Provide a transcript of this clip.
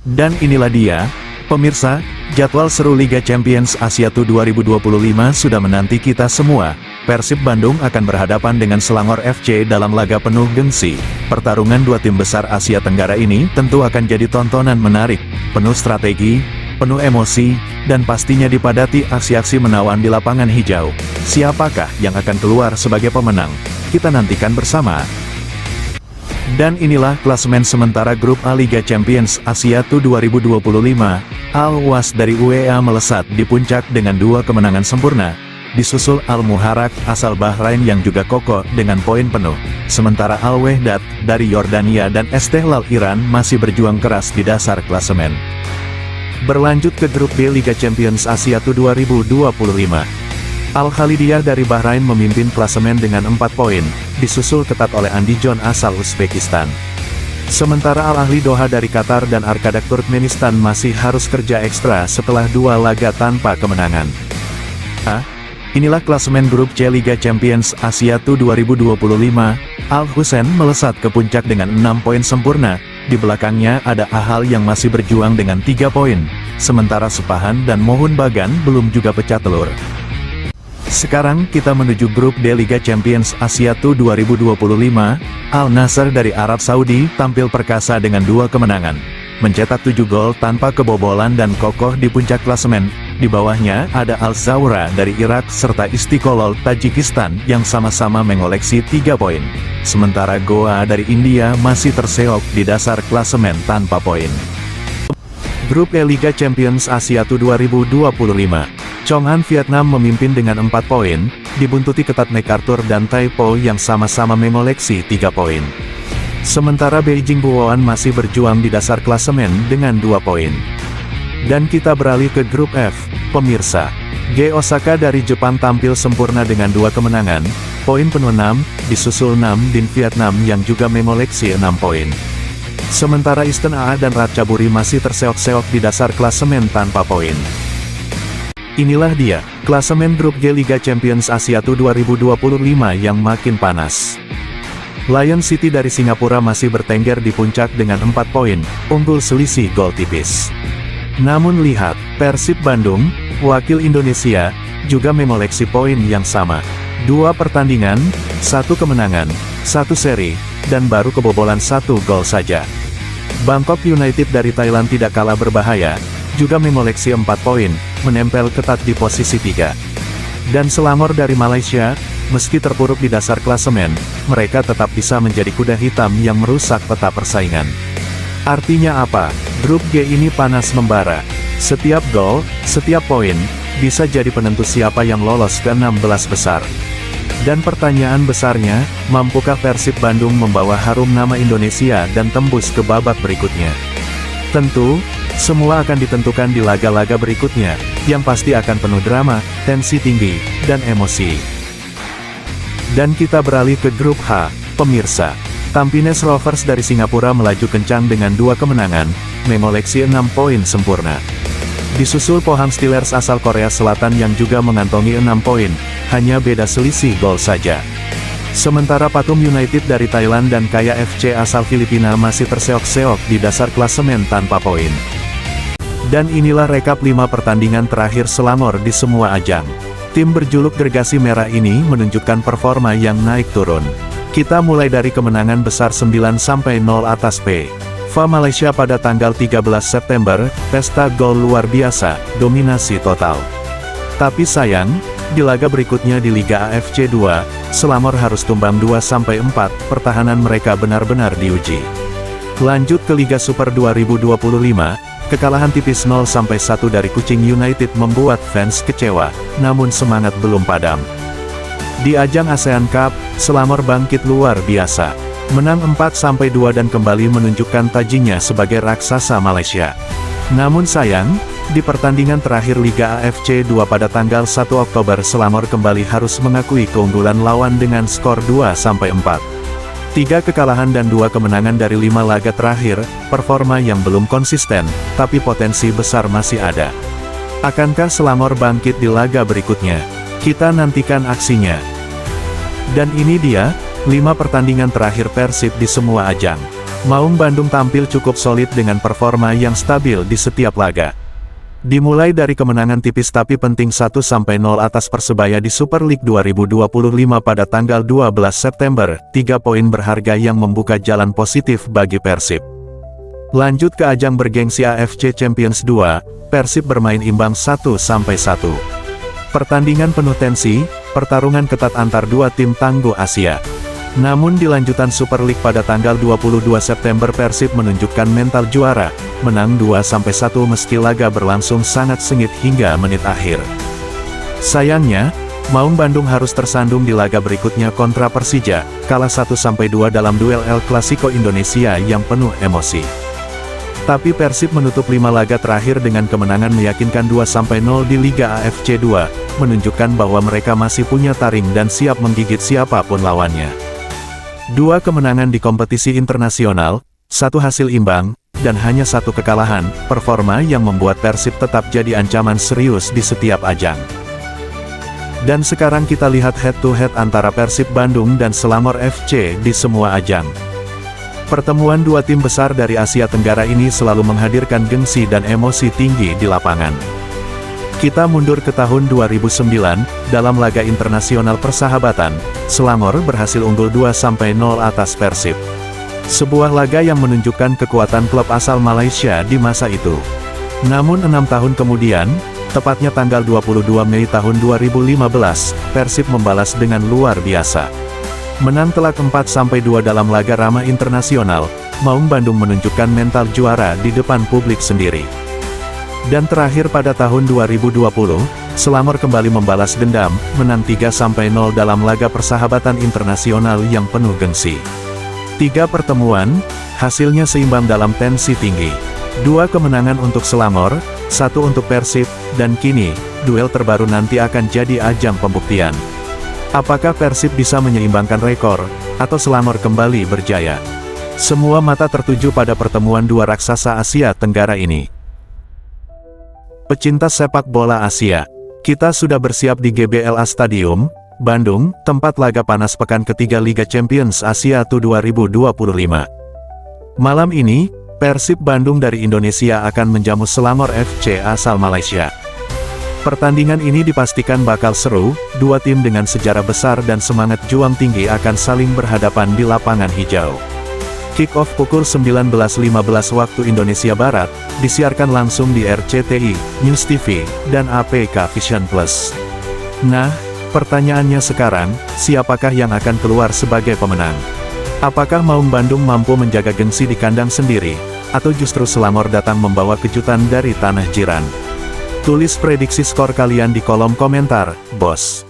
Dan inilah dia, pemirsa, jadwal seru Liga Champions Asia Tour 2025 sudah menanti kita semua. Persib Bandung akan berhadapan dengan Selangor FC dalam laga penuh gengsi. Pertarungan dua tim besar Asia Tenggara ini tentu akan jadi tontonan menarik, penuh strategi, penuh emosi, dan pastinya dipadati aksi-aksi menawan di lapangan hijau. Siapakah yang akan keluar sebagai pemenang? Kita nantikan bersama. Dan inilah klasemen sementara grup A Liga Champions Asia Tour 2025. Al-Was dari UEA melesat di puncak dengan 2 kemenangan sempurna. Disusul Al-Muharraq asal Bahrain yang juga kokoh dengan poin penuh. Sementara Al-Wehdat dari Yordania dan Istiqlal Iran masih berjuang keras di dasar klasemen. Berlanjut ke grup B Liga Champions Asia Tour 2025. Al-Khalidiyah dari Bahrain memimpin klasemen dengan 4 poin, disusul ketat oleh Andijon asal Uzbekistan. Sementara Al-Ahli Doha dari Qatar dan Arkadak Turkmenistan masih harus kerja ekstra setelah 2 laga tanpa kemenangan. Inilah klasemen grup C Liga Champions Asia Tour 2025. Al-Hussein melesat ke puncak dengan 6 poin sempurna, di belakangnya ada Ahal yang masih berjuang dengan 3 poin, sementara Sepahan dan Mohun Bagan belum juga pecah telur. Sekarang kita menuju grup D Liga Champions Asia Tour 2025. Al-Nassr dari Arab Saudi tampil perkasa dengan 2 kemenangan, mencetak 7 gol tanpa kebobolan dan kokoh di puncak klasemen. Di bawahnya ada Al-Zawra dari Irak serta Istiqlal Tajikistan yang sama-sama mengoleksi 3 poin. Sementara Goa dari India masih terseok di dasar klasemen tanpa poin. Grup E Liga Champions Asia Tour 2025. Chong'an Vietnam memimpin dengan 4 poin, dibuntuti ketat MacArthur dan Taipo yang sama-sama mengoleksi 3 poin. Sementara Beijing Buoan masih berjuang di dasar klasemen dengan 2 poin. Dan kita beralih ke grup F, pemirsa. G Osaka dari Jepang tampil sempurna dengan 2 kemenangan, poin penuh 6, disusul Nam Dinh Vietnam yang juga mengoleksi 6 poin. Sementara Eastern AA dan Ratchaburi masih terseok-seok di dasar klasemen tanpa poin. Inilah dia, klasemen grup G Liga Champions Asia Tour 2025 yang makin panas. Lion City dari Singapura masih bertengger di puncak dengan 4 poin, unggul selisih gol tipis. Namun lihat, Persib Bandung, wakil Indonesia, juga mengoleksi poin yang sama. 2 pertandingan, 1 kemenangan, 1 seri, dan baru kebobolan 1 gol saja. Bangkok United dari Thailand tidak kalah berbahaya, juga mengoleksi 4 poin, menempel ketat di posisi 3. Dan Selangor dari Malaysia, meski terpuruk di dasar klasemen, mereka tetap bisa menjadi kuda hitam yang merusak peta persaingan. Artinya apa? Grup G ini panas membara. Setiap gol, setiap poin, bisa jadi penentu siapa yang lolos ke 16 besar. Dan pertanyaan besarnya, mampukah Persib Bandung membawa harum nama Indonesia dan tembus ke babak berikutnya? Tentu, semua akan ditentukan di laga-laga berikutnya, yang pasti akan penuh drama, tensi tinggi, dan emosi. Dan kita beralih ke grup H, pemirsa. Tampines Rovers dari Singapura melaju kencang dengan 2 kemenangan, mengoleksi 6 poin sempurna. Disusul Pohang Steelers asal Korea Selatan yang juga mengantongi 6 poin, hanya beda selisih gol saja. Sementara Pathum United dari Thailand dan Kaya FC asal Filipina masih terseok-seok di dasar klasemen tanpa poin. Dan inilah rekap 5 pertandingan terakhir Selangor di semua ajang. Tim berjuluk Gergasi Merah ini menunjukkan performa yang naik turun. Kita mulai dari kemenangan besar 9-0 atas PVA Malaysia pada tanggal 13 September, pesta gol luar biasa, dominasi total. Tapi sayang, di laga berikutnya di Liga AFC 2, Selangor harus tumbang 2-4, pertahanan mereka benar-benar diuji. Lanjut ke Liga Super 2025, kekalahan tipis 0-1 dari Kuching United membuat fans kecewa, namun semangat belum padam. Di ajang ASEAN Cup, Selangor bangkit luar biasa. Menang 4-2 dan kembali menunjukkan tajinya sebagai raksasa Malaysia. Namun sayang, di pertandingan terakhir Liga AFC 2 pada tanggal 1 Oktober Selangor kembali harus mengakui keunggulan lawan dengan skor 2-4. 3 kekalahan dan 2 kemenangan dari 5 laga terakhir, performa yang belum konsisten, tapi potensi besar masih ada. Akankah Selangor bangkit di laga berikutnya? Kita nantikan aksinya. Dan ini dia, 5 pertandingan terakhir Persib di semua ajang. Maung Bandung tampil cukup solid dengan performa yang stabil di setiap laga. Dimulai dari kemenangan tipis tapi penting 1-0 atas Persebaya di Super League 2025 pada tanggal 12 September, 3 poin berharga yang membuka jalan positif bagi Persib. Lanjut ke ajang bergengsi AFC Champions 2, Persib bermain imbang 1-1. Pertandingan penuh tensi, pertarungan ketat antar dua tim tangguh Asia. Namun di lanjutan Super League pada tanggal 22 September Persib menunjukkan mental juara, menang 2-1 meski laga berlangsung sangat sengit hingga menit akhir. Sayangnya, Maung Bandung harus tersandung di laga berikutnya kontra Persija, kalah 1-2 dalam duel El Clasico Indonesia yang penuh emosi. Tapi Persib menutup 5 laga terakhir dengan kemenangan meyakinkan 2-0 di Liga AFC 2, menunjukkan bahwa mereka masih punya taring dan siap menggigit siapapun lawannya. 2 kemenangan di kompetisi internasional, 1 hasil imbang, dan hanya 1 kekalahan, performa yang membuat Persib tetap jadi ancaman serius di setiap ajang. Dan sekarang kita lihat head-to-head antara Persib Bandung dan Selangor FC di semua ajang. Pertemuan dua tim besar dari Asia Tenggara ini selalu menghadirkan gengsi dan emosi tinggi di lapangan. Kita mundur ke tahun 2009, dalam laga internasional persahabatan, Selangor berhasil unggul 2-0 atas Persib. Sebuah laga yang menunjukkan kekuatan klub asal Malaysia di masa itu. Namun 6 tahun kemudian, tepatnya tanggal 22 Mei tahun 2015, Persib membalas dengan luar biasa. Menang telak 4-2 dalam laga ramah internasional, Maung Bandung menunjukkan mental juara di depan publik sendiri. Dan terakhir pada tahun 2020, Selangor kembali membalas dendam, menang 3-0 dalam laga persahabatan internasional yang penuh gengsi. 3 pertemuan, hasilnya seimbang dalam tensi tinggi. 2 kemenangan untuk Selangor, 1 untuk Persib, dan kini, duel terbaru nanti akan jadi ajang pembuktian. Apakah Persib bisa menyeimbangkan rekor, atau Selangor kembali berjaya? Semua mata tertuju pada pertemuan dua raksasa Asia Tenggara ini. Pecinta sepak bola Asia, kita sudah bersiap di GBLA Stadium, Bandung, tempat laga panas pekan ketiga Liga Champions Asia Tour 2025. Malam ini, Persib Bandung dari Indonesia akan menjamu Selangor FC asal Malaysia. Pertandingan ini dipastikan bakal seru, dua tim dengan sejarah besar dan semangat juang tinggi akan saling berhadapan di lapangan hijau. Kick-off pukul 19.15 waktu Indonesia Barat, disiarkan langsung di RCTI, News TV, dan APK Vision Plus. Nah, pertanyaannya sekarang, siapakah yang akan keluar sebagai pemenang? Apakah Maung Bandung mampu menjaga gengsi di kandang sendiri, atau justru Selangor datang membawa kejutan dari tanah jiran? Tulis prediksi skor kalian di kolom komentar, bos.